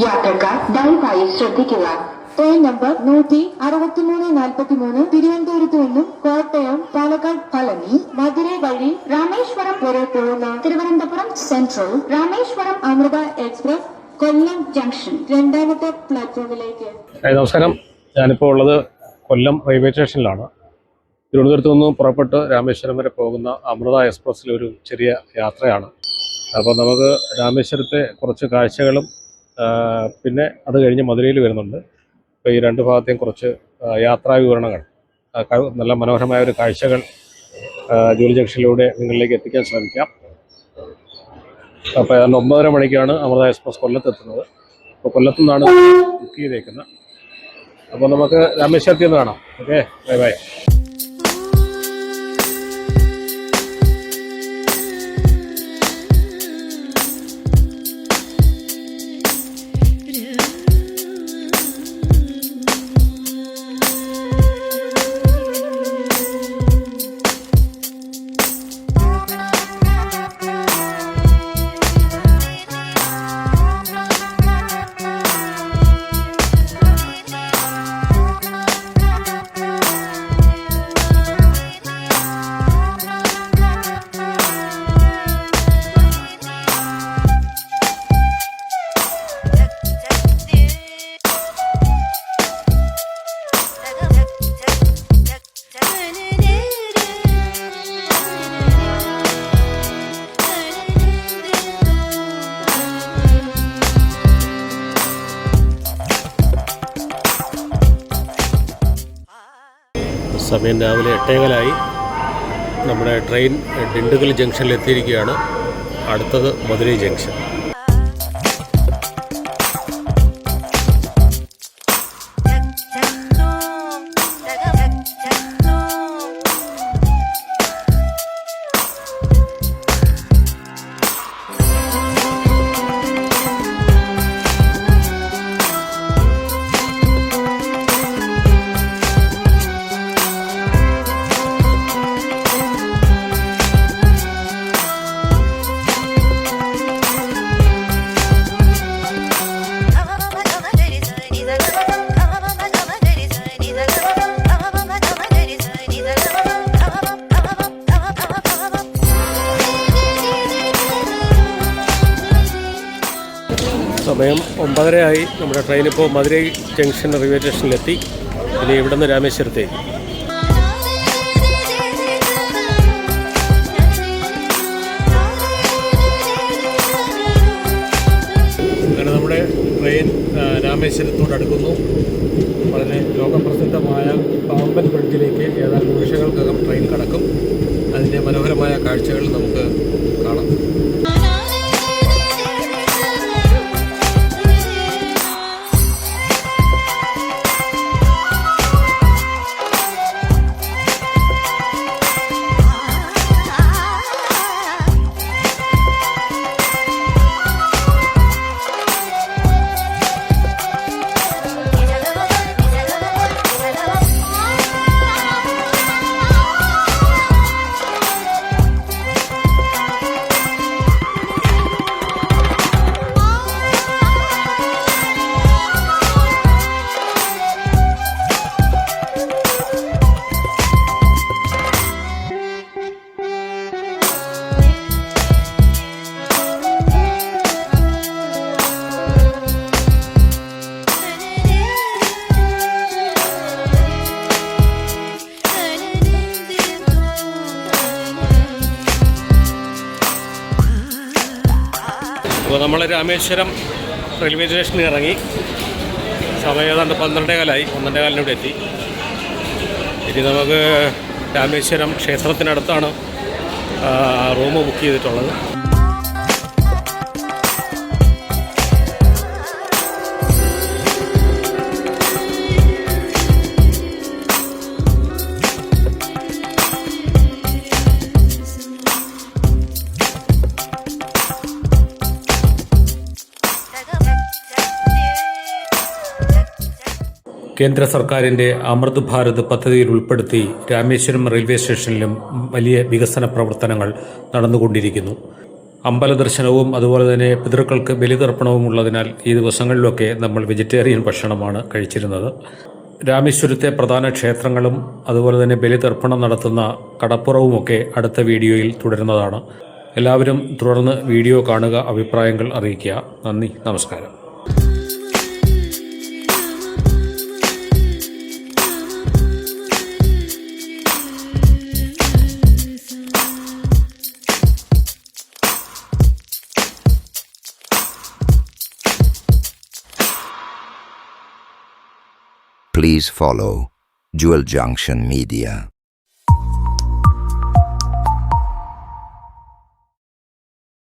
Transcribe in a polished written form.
യാത്രക്കാർ ദയവായി ശ്രദ്ധിക്കുക. ട്രെയിൻ നമ്പർ 16343 തിരുവനന്തപുരത്ത് നിന്നും കോട്ടയം, പാലക്കാട്, പളനി, മധുരൈ വഴി രാമേശ്വരം വരെ പോകുന്ന തിരുവനന്തപുരം സെൻട്രൽ രാമേശ്വരം അമൃത എക്സ്പ്രസ് കൊല്ലം ജംഗ്ഷൻ 2ാമത്തെ പ്ലാറ്റ്ഫോമിലേക്ക്. നമസ്കാരം. ഞാനിപ്പോൾ ഉള്ളത് കൊല്ലം റെയിൽവേ സ്റ്റേഷനിലാണ്. തിരുവനന്തപുരത്ത് നിന്ന് പുറപ്പെട്ട് രാമേശ്വരം വരെ പോകുന്ന അമൃത എക്സ്പ്രസ്സിലൊരു ചെറിയ യാത്രയാണ്. അപ്പോൾ നമുക്ക് രാമേശ്വരത്തെ കുറച്ച് കാഴ്ചകളും പിന്നെ അത് കഴിഞ്ഞ് മധുരയിൽ വരുന്നുണ്ട്. അപ്പോൾ ഈ രണ്ട് ഭാഗത്തെയും കുറച്ച് യാത്രാ വിവരണങ്ങൾ, നല്ല മനോഹരമായ ഒരു കാഴ്ചകൾ ജൂലി ജംഗ്ഷനിലൂടെ നിങ്ങളിലേക്ക് എത്തിക്കാൻ ശ്രമിക്കാം. അപ്പോൾ 9:30 മണിക്കാണ് അമൃത എക്സ്പ്രസ് കൊല്ലത്തെത്തുന്നത്. അപ്പോൾ കൊല്ലത്തു നിന്നാണ് ബുക്ക് ചെയ്തേക്കുന്നത്. അപ്പോൾ നമുക്ക് രാമേശ്വരത്തിൽ നിന്ന് കാണാം. Okay, bye bye. സമയം രാവിലെ 8:15. നമ്മുടെ ട്രെയിൻ ഡിണ്ടുഗൽ ജംഗ്ഷനിൽ എത്തിയിരിക്കുകയാണ്. അടുത്തത് മധുരൈ ജംഗ്ഷൻ. സമയം 9:30 നമ്മുടെ ട്രെയിൻ ഇപ്പോൾ മധുരൈ ജംഗ്ഷൻ റെയിൽവേ സ്റ്റേഷനിലെത്തി. ഇനി ഇവിടെ നിന്ന് രാമേശ്വരത്തേക്ക്. അങ്ങനെ നമ്മുടെ ട്രെയിൻ രാമേശ്വരത്തോട് അടുക്കുന്നു. വളരെ ലോകപ്രസിദ്ധമായ പാമ്പൻ ബ്രിഡ്ജിലേക്ക് ഏതാനും നിമിഷങ്ങൾക്കകം ട്രെയിൻ കടക്കും. അതിൻ്റെ മനോഹരമായ കാഴ്ചകൾ നമുക്ക് കാണാം. അപ്പോൾ നമ്മൾ രാമേശ്വരം റെയിൽവേ സ്റ്റേഷനിൽ ഇറങ്ങി. സമയം ഏതാണ്ട് 12:15. 12:15 ഇവിടെ എത്തി. ഇനി നമുക്ക് രാമേശ്വരം ക്ഷേത്രത്തിനടുത്താണ് റൂം ബുക്ക് ചെയ്തിട്ടുള്ളത്. കേന്ദ്ര സർക്കാരിൻ്റെ അമൃത് ഭാരത് പദ്ധതിയിൽ ഉൾപ്പെടുത്തി രാമേശ്വരം റെയിൽവേ സ്റ്റേഷനിലും വലിയ വികസന പ്രവർത്തനങ്ങൾ നടന്നുകൊണ്ടിരിക്കുന്നു. അമ്പല ദർശനവും അതുപോലെ തന്നെ പിതൃക്കൾക്ക് ബലിതർപ്പണവും ഉള്ളതിനാൽ ഈ ദിവസങ്ങളിലൊക്കെ നമ്മൾ വെജിറ്റേറിയൻ ഭക്ഷണമാണ് കഴിച്ചിരുന്നത്. രാമേശ്വരത്തെ പ്രധാന ക്ഷേത്രങ്ങളും അതുപോലെ തന്നെ ബലിതർപ്പണം നടത്തുന്ന കടപ്പുറവുമൊക്കെ അടുത്ത വീഡിയോയിൽ തുടരുന്നതാണ്. എല്ലാവരും തുടർന്ന് വീഡിയോ കാണുക, അഭിപ്രായങ്ങൾ അറിയിക്കുക. നന്ദി, നമസ്കാരം. Please follow Jewel Junction Media.